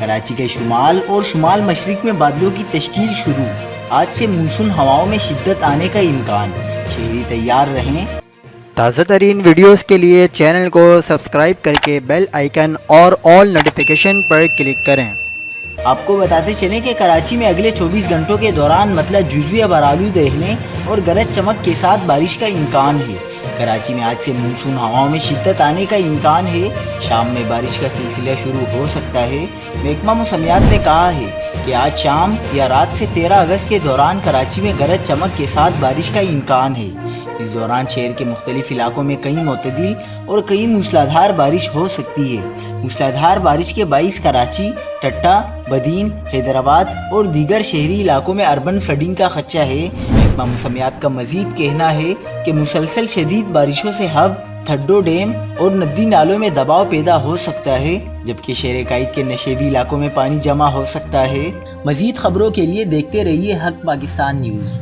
کراچی کے شمال اور شمال مشرق میں بادلوں کی تشکیل شروع، آج سے مونسون ہواؤں میں شدت آنے کا امکان، شہری تیار رہیں۔ تازہ ترین ویڈیوز کے لیے چینل کو سبسکرائب کر کے بیل آئیکن اور آل نوٹیفیکیشن پر کلک کریں۔ آپ کو بتاتے چلیں کہ کراچی میں اگلے 24 گھنٹوں کے دوران مطلع جزوی آلود رہنے اور گرج چمک کے ساتھ بارش کا امکان ہے۔ کراچی میں آج سے مونسون ہواؤں میں شدت آنے کا امکان ہے، شام میں بارش کا سلسلہ شروع ہو سکتا ہے۔ محکمہ موسمیات نے کہا ہے کہ آج شام یا رات سے 13 اگست کے دوران کراچی میں گرج چمک کے ساتھ بارش کا امکان ہے۔ اس دوران شہر کے مختلف علاقوں میں کئی معتدل اور کئی موسلادھار بارش ہو سکتی ہے۔ موسلادھار بارش کے باعث کراچی، ٹٹا، بدین، حیدرآباد اور دیگر شہری علاقوں میں اربن فلڈنگ کا خدشہ ہے۔ محکمہ موسمیات کا مزید کہنا ہے کہ مسلسل شدید بارشوں سے ہب، تھڈو ڈیم اور ندی نالوں میں دباؤ پیدا ہو سکتا ہے، جبکہ شہر قائد کے نشیبی علاقوں میں پانی جمع ہو سکتا ہے۔ مزید خبروں کے لیے دیکھتے رہیے حق پاکستان نیوز۔